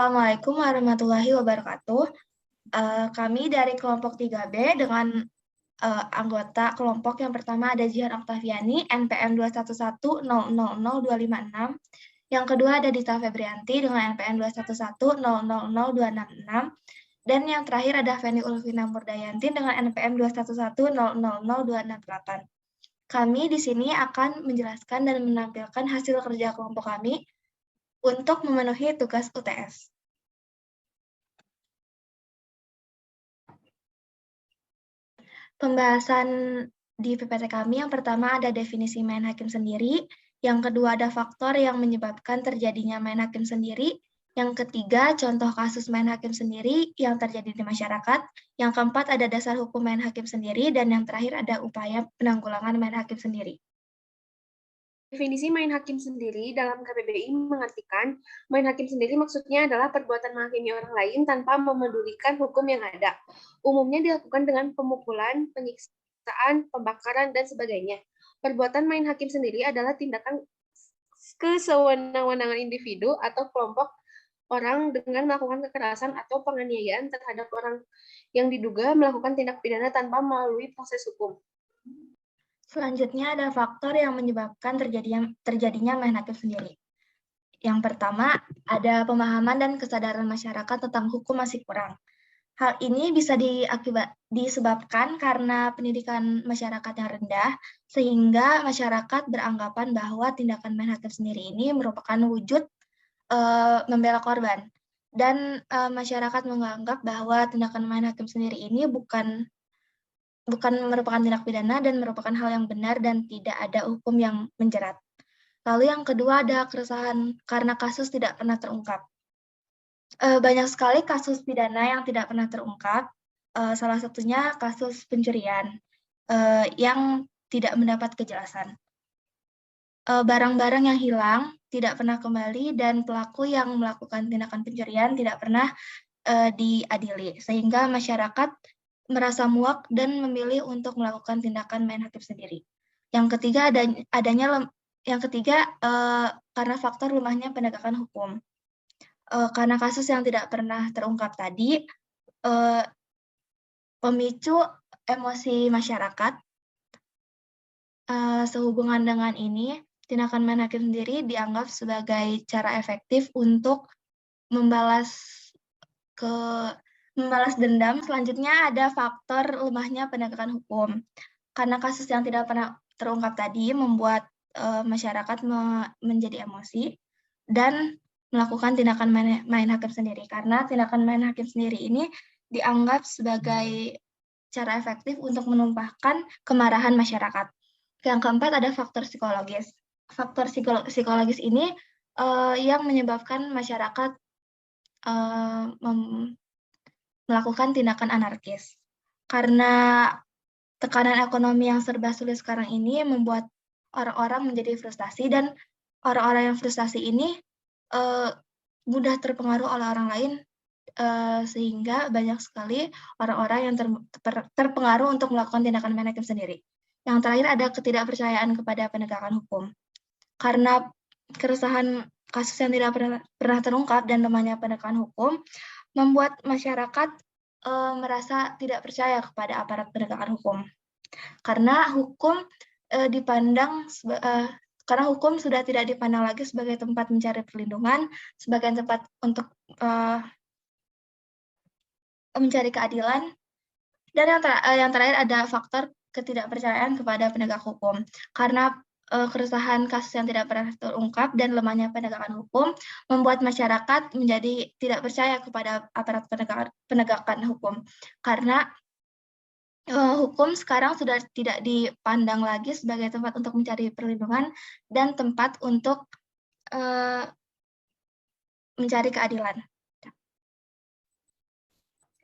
Assalamualaikum warahmatullahi wabarakatuh. Kami dari kelompok 3B dengan anggota kelompok yang pertama ada Jihan Oktaviani, NPM 211000256. Yang kedua ada Dita Febrianti dengan NPM 211000266. Dan yang terakhir ada Feni Ulfina Murdayanti dengan NPM 211000268. Kami di sini akan menjelaskan dan menampilkan hasil kerja kelompok kami untuk memenuhi tugas UTS. Pembahasan di PPT kami yang pertama ada definisi main hakim sendiri, yang kedua ada faktor yang menyebabkan terjadinya main hakim sendiri, yang ketiga contoh kasus main hakim sendiri yang terjadi di masyarakat, yang keempat ada dasar hukum main hakim sendiri, dan yang terakhir ada upaya penanggulangan main hakim sendiri. Definisi main hakim sendiri dalam KPBI mengartikan main hakim sendiri maksudnya adalah perbuatan menghakimi orang lain tanpa memedulikan hukum yang ada. Umumnya dilakukan dengan pemukulan, penyiksaan, pembakaran, dan sebagainya. Perbuatan main hakim sendiri adalah tindakan kesewenang-wenangan individu atau kelompok orang dengan melakukan kekerasan atau penganiayaan terhadap orang yang diduga melakukan tindak pidana tanpa melalui proses hukum. Selanjutnya ada faktor yang menyebabkan terjadinya main hakim sendiri. Yang pertama, ada pemahaman dan kesadaran masyarakat tentang hukum masih kurang. Hal ini bisa disebabkan karena pendidikan masyarakat yang rendah, sehingga masyarakat beranggapan bahwa tindakan main hakim sendiri ini merupakan wujud membela korban. Dan masyarakat menganggap bahwa tindakan main hakim sendiri ini bukan merupakan tindak pidana dan merupakan hal yang benar dan tidak ada hukum yang menjerat. Lalu yang kedua ada keresahan karena kasus tidak pernah terungkap. Banyak sekali kasus pidana yang tidak pernah terungkap, salah satunya kasus pencurian yang tidak mendapat kejelasan. Barang-barang yang hilang tidak pernah kembali dan pelaku yang melakukan tindakan pencurian tidak pernah diadili, sehingga masyarakat merasa muak dan memilih untuk melakukan tindakan main hakim sendiri. Yang ketiga karena faktor lemahnya penegakan hukum. Karena kasus yang tidak pernah terungkap tadi, pemicu emosi masyarakat. Sehubungan dengan ini, tindakan main hakim sendiri dianggap sebagai cara efektif untuk membalas dendam. Selanjutnya ada faktor lemahnya penegakan hukum. Karena kasus yang tidak pernah terungkap tadi membuat masyarakat menjadi emosi dan melakukan tindakan main hakim sendiri. Karena tindakan main hakim sendiri ini dianggap sebagai cara efektif untuk menumpahkan kemarahan masyarakat. Yang keempat ada faktor psikologis. Faktor psikologis ini yang menyebabkan masyarakat melakukan tindakan anarkis. Karena tekanan ekonomi yang serba sulit sekarang ini membuat orang-orang menjadi frustasi, dan orang-orang yang frustasi ini mudah terpengaruh oleh orang lain, sehingga banyak sekali orang-orang yang terpengaruh untuk melakukan tindakan main hakim sendiri. Yang terakhir ada ketidakpercayaan kepada penegakan hukum. Karena keresahan kasus yang tidak pernah terungkap dan lemahnya penegakan hukum membuat masyarakat merasa tidak percaya kepada aparat penegakan hukum. Karena hukum karena hukum sudah tidak dipandang lagi sebagai tempat mencari perlindungan, sebagai tempat untuk mencari keadilan. Dan yang terakhir ada faktor ketidakpercayaan kepada penegak hukum. Karena keresahan kasus yang tidak pernah terungkap dan lemahnya penegakan hukum membuat masyarakat menjadi tidak percaya kepada aparat penegakan hukum. Karena hukum sekarang sudah tidak dipandang lagi sebagai tempat untuk mencari perlindungan dan tempat untuk mencari keadilan.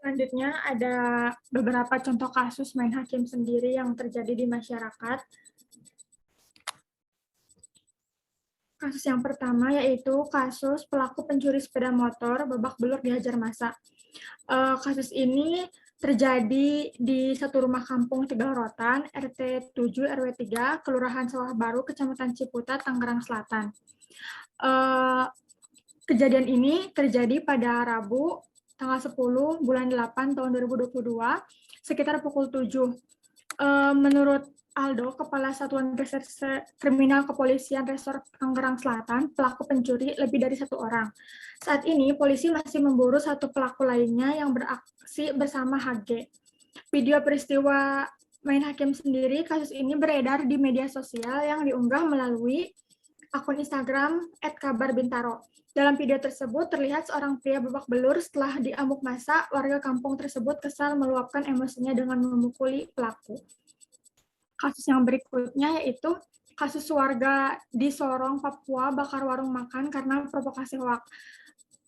Selanjutnya ada beberapa contoh kasus main hakim sendiri yang terjadi di masyarakat. Kasus yang pertama yaitu kasus pelaku pencuri sepeda motor babak belur dihajar massa. Kasus ini terjadi di satu rumah kampung Tegalrotan, RT 7 RW 3, Kelurahan Sawah Baru, Kecamatan Ciputat, Tangerang Selatan. Kejadian ini terjadi pada Rabu, tanggal 10 bulan 8 tahun 2022, sekitar pukul 7. Menurut Aldo, Kepala Satuan Reserse Kriminal Kepolisian Resor Tangerang Selatan, pelaku pencuri lebih dari 1 orang. Saat ini, polisi masih memburu 1 pelaku lainnya yang beraksi bersama HG. Video peristiwa main hakim sendiri, kasus ini beredar di media sosial yang diunggah melalui akun Instagram @kabarbintaro. Dalam video tersebut terlihat seorang pria babak belur setelah diamuk massa, warga kampung tersebut kesal meluapkan emosinya dengan memukuli pelaku. Kasus yang berikutnya yaitu kasus warga di Sorong, Papua bakar warung makan karena provokasi hoak.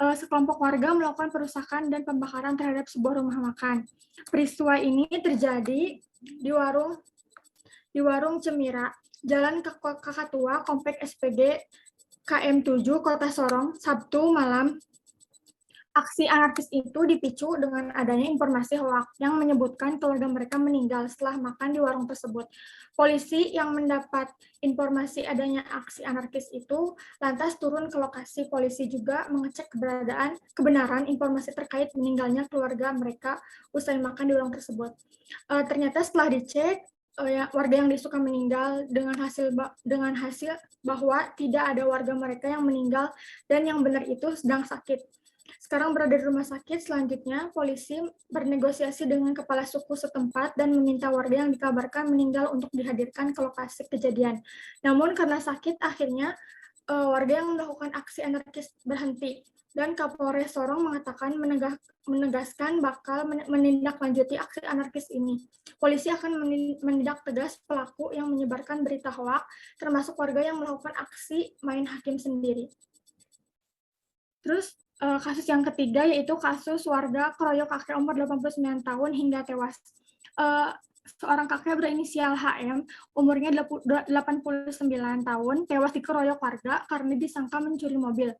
Sekelompok warga melakukan perusakan dan pembakaran terhadap sebuah rumah makan. Peristiwa ini terjadi di warung Cemira, Jalan Kakatua, Komplek SPG KM7, Kota Sorong, Sabtu malam. Aksi anarkis itu dipicu dengan adanya informasi hoak yang menyebutkan keluarga mereka meninggal setelah makan di warung tersebut. Polisi yang mendapat informasi adanya aksi anarkis itu lantas turun ke lokasi. Polisi juga mengecek kebenaran informasi terkait meninggalnya keluarga mereka usai makan di warung tersebut. Ternyata setelah dicek, warga yang disuka meninggal dengan hasil bahwa tidak ada warga mereka yang meninggal dan yang benar itu sedang sakit. Sekarang berada di rumah sakit. Selanjutnya, polisi bernegosiasi dengan kepala suku setempat dan meminta warga yang dikabarkan meninggal untuk dihadirkan ke lokasi kejadian. Namun karena sakit, akhirnya warga yang melakukan aksi anarkis berhenti. Dan Kapolres Sorong mengatakan menegaskan bakal menindaklanjuti aksi anarkis ini. Polisi akan menindak tegas pelaku yang menyebarkan berita hoak, termasuk warga yang melakukan aksi main hakim sendiri. Terus, kasus yang ketiga yaitu kasus warga keroyok kakek umur 89 tahun hingga tewas. Seorang kakek berinisial HM, umurnya 89 tahun, tewas dikeroyok warga karena disangka mencuri mobil.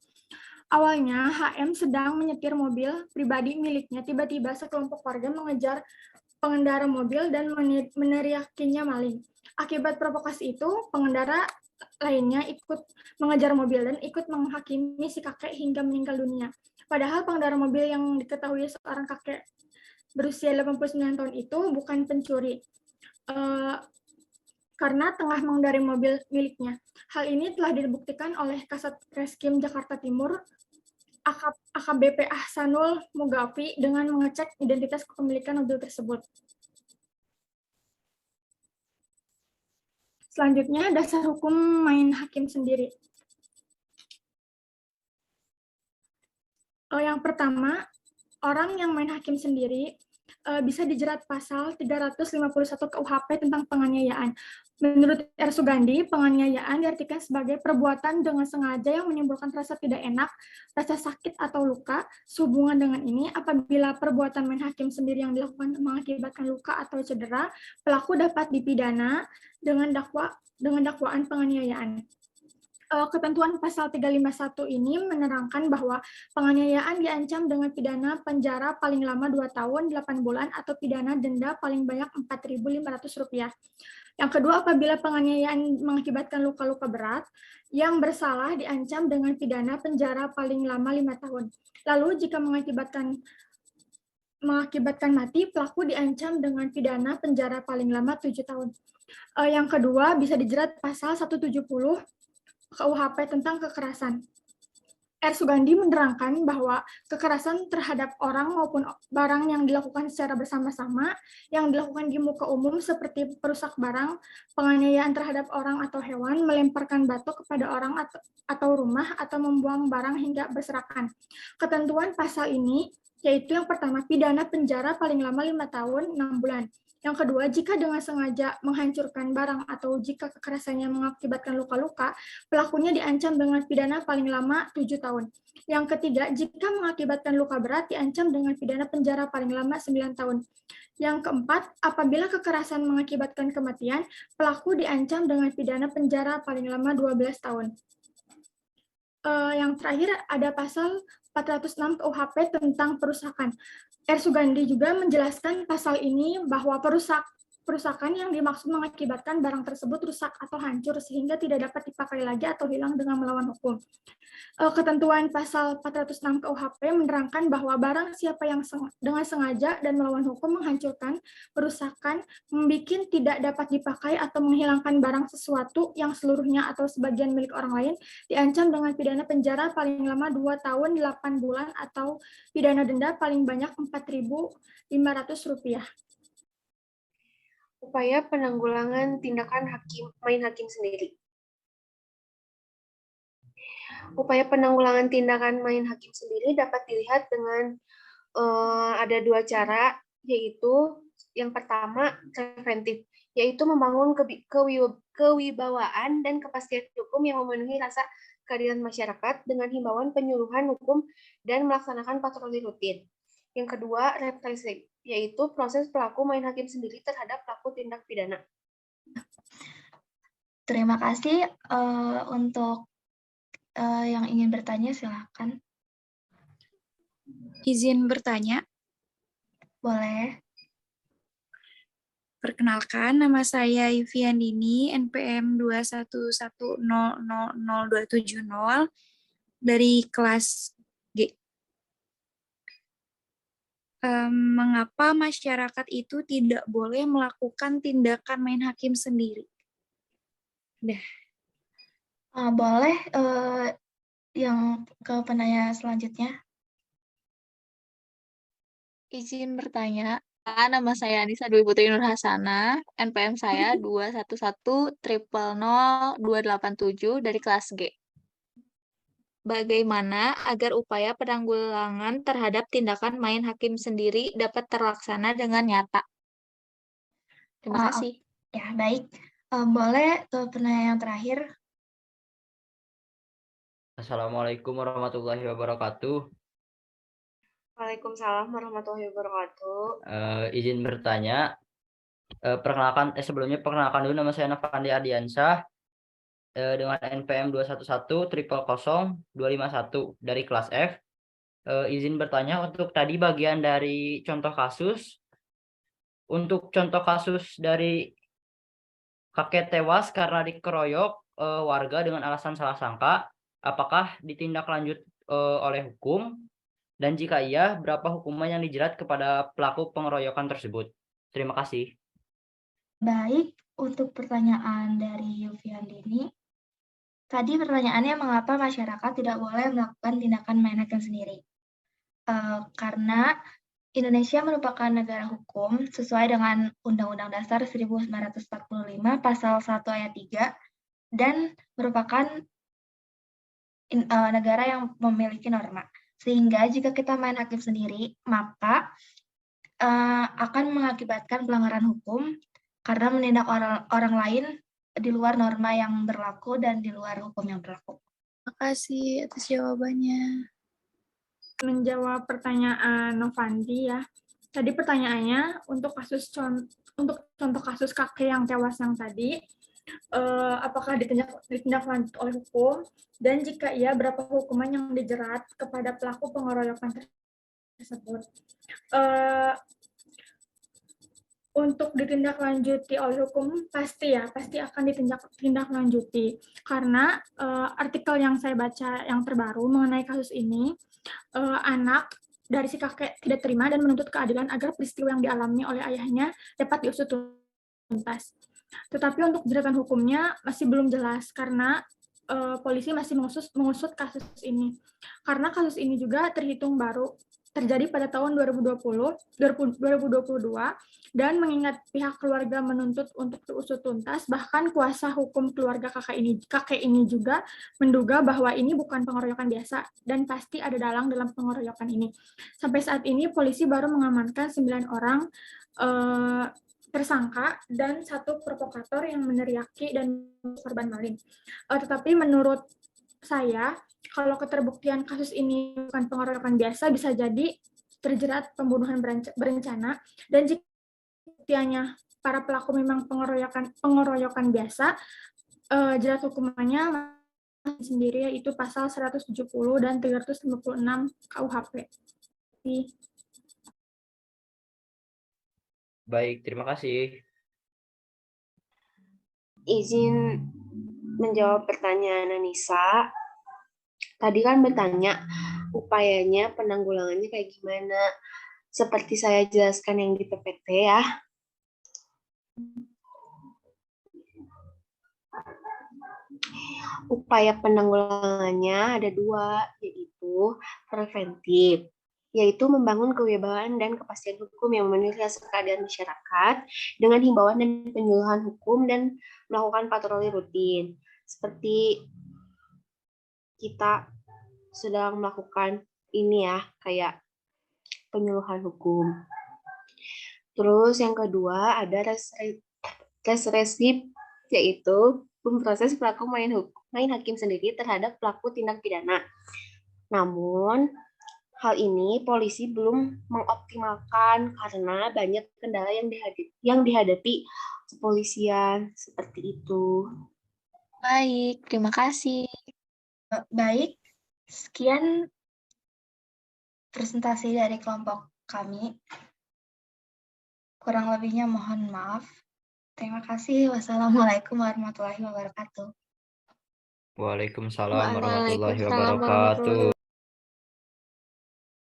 Awalnya, HM sedang menyetir mobil pribadi miliknya. Tiba-tiba sekelompok warga mengejar pengendara mobil dan meneriakinya maling. Akibat provokasi itu, pengendara lainnya ikut mengejar mobil dan ikut menghakimi si kakek hingga meninggal dunia. Padahal pengendara mobil yang diketahui seorang kakek berusia 89 tahun itu bukan pencuri, karena tengah mengendarai mobil miliknya. Hal ini telah dibuktikan oleh Kasat Reskrim Jakarta Timur, AKBP Ahsanul Mugafi, dengan mengecek identitas kepemilikan mobil tersebut. Selanjutnya, dasar hukum main hakim sendiri. Yang pertama, orang yang main hakim sendiri bisa dijerat pasal 351 KUHP tentang penganiayaan. Menurut R. Sugandi, penganiayaan diartikan sebagai perbuatan dengan sengaja yang menimbulkan rasa tidak enak, rasa sakit atau luka. Sehubungan dengan ini, apabila perbuatan main hakim sendiri yang dilakukan mengakibatkan luka atau cedera, pelaku dapat dipidana dengan dakwaan penganiayaan. Ketentuan pasal 351 ini menerangkan bahwa penganiayaan diancam dengan pidana penjara paling lama 2 tahun, 8 bulan, atau pidana denda paling banyak Rp4.500. Yang kedua, apabila penganiayaan mengakibatkan luka-luka berat, yang bersalah diancam dengan pidana penjara paling lama 5 tahun. Lalu jika mengakibatkan mati, pelaku diancam dengan pidana penjara paling lama 7 tahun. Yang kedua, bisa dijerat pasal 170 KUHP tentang kekerasan. R. Sugandi menerangkan bahwa kekerasan terhadap orang maupun barang yang dilakukan secara bersama-sama, yang dilakukan di muka umum seperti perusak barang, penganiayaan terhadap orang atau hewan, melemparkan batu kepada orang atau rumah, atau membuang barang hingga berserakan. Ketentuan pasal ini yaitu yang pertama, pidana penjara paling lama 5 tahun, 6 bulan. Yang kedua, jika dengan sengaja menghancurkan barang atau jika kekerasannya mengakibatkan luka-luka, pelakunya diancam dengan pidana paling lama 7 tahun. Yang ketiga, jika mengakibatkan luka berat, diancam dengan pidana penjara paling lama 9 tahun. Yang keempat, apabila kekerasan mengakibatkan kematian, pelaku diancam dengan pidana penjara paling lama 12 tahun. Yang terakhir, ada pasal 406 KUHP tentang perusakan. R. Sugandi juga menjelaskan pasal ini bahwa Perusakan yang dimaksud mengakibatkan barang tersebut rusak atau hancur sehingga tidak dapat dipakai lagi atau hilang dengan melawan hukum. Ketentuan pasal 406 KUHP menerangkan bahwa barang siapa yang dengan sengaja dan melawan hukum menghancurkan, merusakan, membuat tidak dapat dipakai atau menghilangkan barang sesuatu yang seluruhnya atau sebagian milik orang lain, diancam dengan pidana penjara paling lama 2 tahun 8 bulan atau pidana denda paling banyak Rp4.500. Upaya penanggulangan tindakan main hakim sendiri. Upaya penanggulangan tindakan main hakim sendiri dapat dilihat dengan ada 2 cara, yaitu yang pertama preventif, yaitu membangun kewibawaan dan kepastian hukum yang memenuhi rasa keadilan masyarakat dengan himbauan penyuluhan hukum dan melaksanakan patroli rutin. Yang kedua, represif, yaitu proses pelaku main hakim sendiri terhadap pelaku tindak pidana. Terima kasih. Untuk yang ingin bertanya, silakan. Izin bertanya. Boleh. Perkenalkan, nama saya Yufiandini, NPM 211000270 dari kelas G. Mengapa masyarakat itu tidak boleh melakukan tindakan main hakim sendiri? Boleh yang ke penanya selanjutnya. Izin bertanya, nama saya Anissa Dwi Putri Nur Hasana, NPM saya 211000287 dari kelas G. Bagaimana agar upaya penanggulangan terhadap tindakan main hakim sendiri dapat terlaksana dengan nyata? Terima kasih. Ya, baik. Boleh ke penanya yang terakhir. Assalamualaikum warahmatullahi wabarakatuh. Waalaikumsalam warahmatullahi wabarakatuh. Izin bertanya. Sebelumnya perkenalkan dulu, nama saya Nafandi Ardiansyah dengan NPM 211000251 dari kelas F. Izin bertanya untuk tadi bagian dari contoh kasus. Untuk contoh kasus dari kakek tewas karena dikeroyok warga dengan alasan salah sangka, apakah ditindaklanjut oleh hukum? Dan jika iya, berapa hukuman yang dijerat kepada pelaku pengeroyokan tersebut? Terima kasih. Baik, untuk pertanyaan dari Yufiandini. Tadi pertanyaannya mengapa masyarakat tidak boleh melakukan tindakan main hakim sendiri? Karena Indonesia merupakan negara hukum sesuai dengan Undang-Undang Dasar 1945 Pasal 1 Ayat 3 dan merupakan negara yang memiliki norma. Sehingga jika kita main hakim sendiri, maka akan mengakibatkan pelanggaran hukum karena menindak orang lain di luar norma yang berlaku dan di luar hukum yang berlaku. Terima kasih atas jawabannya. Menjawab pertanyaan Novandi ya. Tadi pertanyaannya untuk contoh kasus kakek yang tewas yang tadi, apakah ditindaklanjut oleh hukum, dan jika iya berapa hukuman yang dijerat kepada pelaku pengeroyokan tersebut. Untuk ditindaklanjuti oleh hukum pasti akan ditindaklanjuti karena artikel yang saya baca yang terbaru mengenai kasus ini, anak dari si kakek tidak terima dan menuntut keadilan agar peristiwa yang dialami oleh ayahnya dapat diusut tuntas. Tetapi untuk jeratan hukumnya masih belum jelas karena polisi masih mengusut kasus ini. Karena kasus ini juga terhitung baru terjadi pada tahun 2022 dan mengingat pihak keluarga menuntut untuk diusut tuntas, bahkan kuasa hukum keluarga kakek ini juga menduga bahwa ini bukan pengeroyokan biasa dan pasti ada dalang dalam pengeroyokan ini. Sampai saat ini polisi baru mengamankan 9 orang tersangka dan 1 provokator yang meneriaki dan korban maling. Tetapi menurut saya, kalau keterbuktian kasus ini bukan pengeroyokan biasa, bisa jadi terjerat pembunuhan berencana, dan jika buktiannya para pelaku memang pengeroyokan biasa, jerat hukumannya sendiri yaitu pasal 170 dan 356 KUHP. Baik, terima kasih. izin menjawab pertanyaan Anissa. Tadi kan bertanya upayanya penanggulangannya kayak gimana. Seperti saya jelaskan yang di PPT ya. Upaya penanggulangannya ada 2, yaitu preventif, yaitu membangun kewibawaan dan kepastian hukum yang memenuhi rasa keadilan masyarakat dengan himbauan dan penyuluhan hukum dan melakukan patroli rutin. Seperti kita sedang melakukan ini ya, kayak penyuluhan hukum. Terus yang kedua ada represif, yaitu memproses pelaku main hakim sendiri terhadap pelaku tindak pidana. Namun, hal ini polisi belum mengoptimalkan karena banyak kendala yang dihadapi kepolisian, seperti itu. Baik, terima kasih. Baik, sekian presentasi dari kelompok kami. Kurang lebihnya mohon maaf. Terima kasih. Wassalamualaikum warahmatullahi wabarakatuh. Waalaikumsalam warahmatullahi Waalaikumsalam warahmatullahi wabarakatuh.